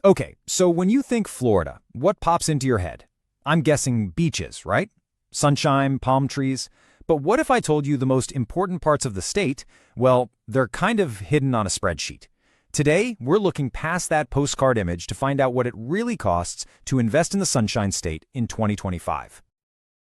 Okay, so when you think Florida, what pops into your head? I'm guessing beaches, right? Sunshine, palm trees. But what if I told you the most important parts of the state, well, they're kind of hidden on a spreadsheet. Today, we're looking past that postcard image to find out what it really costs to invest in the Sunshine State in 2025.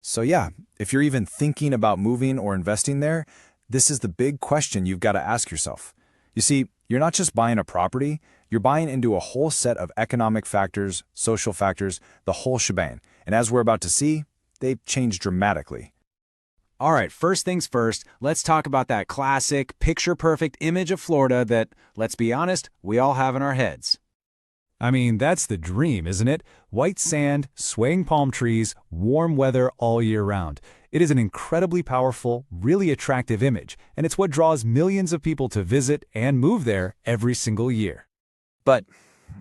So yeah, if you're even thinking about moving or investing there, this is the big question you've got to ask yourself. You see, you're not just buying a property, you're buying into a whole set of economic factors, social factors, the whole shebang. And as we're about to see, they've changed dramatically. All right, first things first, let's talk about that classic, picture-perfect image of Florida that, let's be honest, we all have in our heads. I mean, that's the dream, isn't it? White sand, swaying palm trees, warm weather all year round. It is an incredibly powerful, really attractive image, and it's what draws millions of people to visit and move there every single year. But,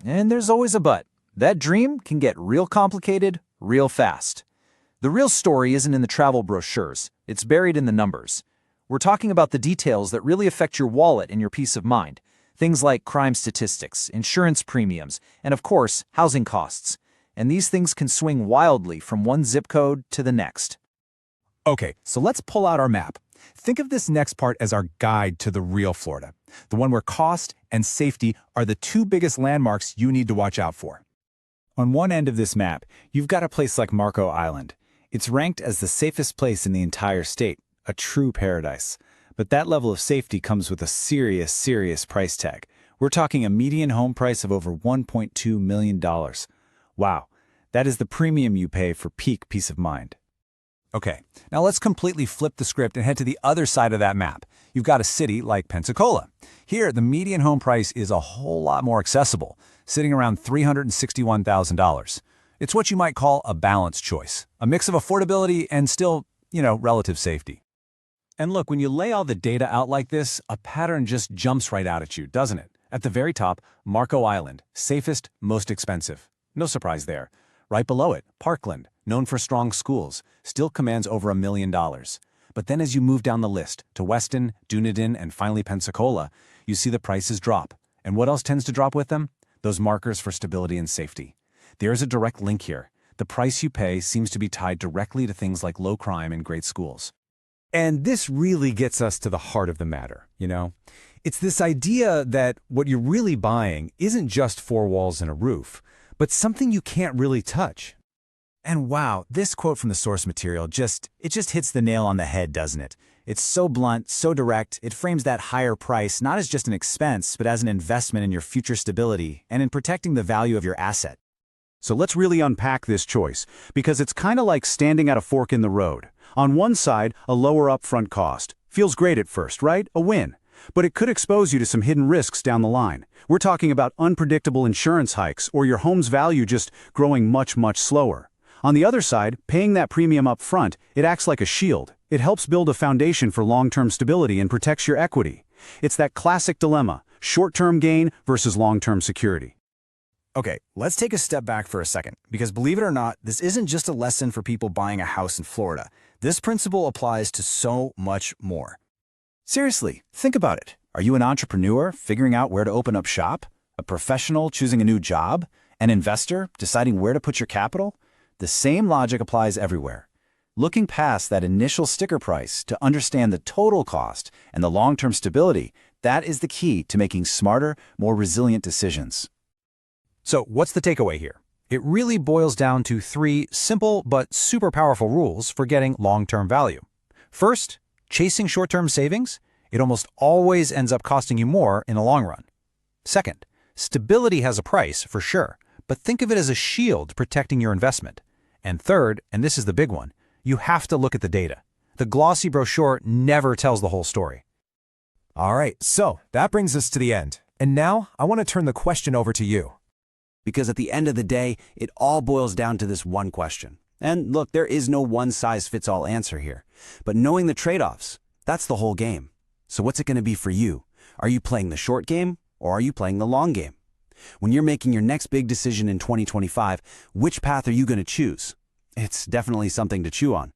and there's always a but, that dream can get real complicated real fast. The real story isn't in the travel brochures, it's buried in the numbers. We're talking about the details that really affect your wallet and your peace of mind. Things like crime statistics, insurance premiums, and of course, housing costs. And these things can swing wildly from one zip code to the next. Okay, so let's pull out our map. Think of this next part as our guide to the real Florida, the one where cost and safety are the two biggest landmarks you need to watch out for. On one end of this map, you've got a place like Marco Island. It's ranked as the safest place in the entire state, a true paradise. But that level of safety comes with a serious price tag. We're talking a median home price of over $1.2 million. Wow, that is the premium you pay for peak peace of mind. Okay, now let's completely flip the script and head to the other side of that map. You've got a city like Pensacola. Here, the median home price is a whole lot more accessible, sitting around $361,000. It's what you might call a balanced choice, a mix of affordability and still, relative safety. And look, when you lay all the data out like this, a pattern just jumps right out at you, doesn't it? At the very top, Marco Island, safest, most expensive. No surprise there. Right below it, Parkland, known for strong schools, still commands over $1 million. But then as you move down the list to Weston, Dunedin, and finally Pensacola, you see the prices drop. And what else tends to drop with them? Those markers for stability and safety. There's a direct link here. The price you pay seems to be tied directly to things like low crime and great schools. And this really gets us to the heart of the matter, It's this idea that what you're really buying isn't just four walls and a roof, but something you can't really touch. And wow, this quote from the source material just hits the nail on the head, doesn't it? It's so blunt, so direct, it frames that higher price not as just an expense, but as an investment in your future stability and in protecting the value of your asset. So let's really unpack this choice, because it's kind of like standing at a fork in the road. On one side, a lower upfront cost. Feels great at first, right? A win. But it could expose you to some hidden risks down the line. We're talking about unpredictable insurance hikes or your home's value just growing much slower. On the other side, paying that premium up front, it acts like a shield. It helps build a foundation for long-term stability and protects your equity. It's that classic dilemma, short-term gain versus long-term security. Okay, let's take a step back for a second, because believe it or not, this isn't just a lesson for people buying a house in Florida. This principle applies to so much more. Seriously, think about it. Are you an entrepreneur figuring out where to open up shop? A professional choosing a new job? An investor deciding where to put your capital? The same logic applies everywhere. Looking past that initial sticker price to understand the total cost and the long-term stability, that is the key to making smarter, more resilient decisions. So what's the takeaway here? It really boils down to three simple but super powerful rules for getting long-term value. First, chasing short-term savings, it almost always ends up costing you more in the long run. Second, stability has a price for sure, but think of it as a shield protecting your investment. And third, and this is the big one, you have to look at the data. The glossy brochure never tells the whole story. All right, so that brings us to the end. And now I want to turn the question over to you. Because at the end of the day, it all boils down to this one question. And look, there is no one-size-fits-all answer here. But knowing the trade-offs, that's the whole game. So what's it going to be for you? Are you playing the short game or are you playing the long game? When you're making your next big decision in 2025, which path are you going to choose? It's definitely something to chew on.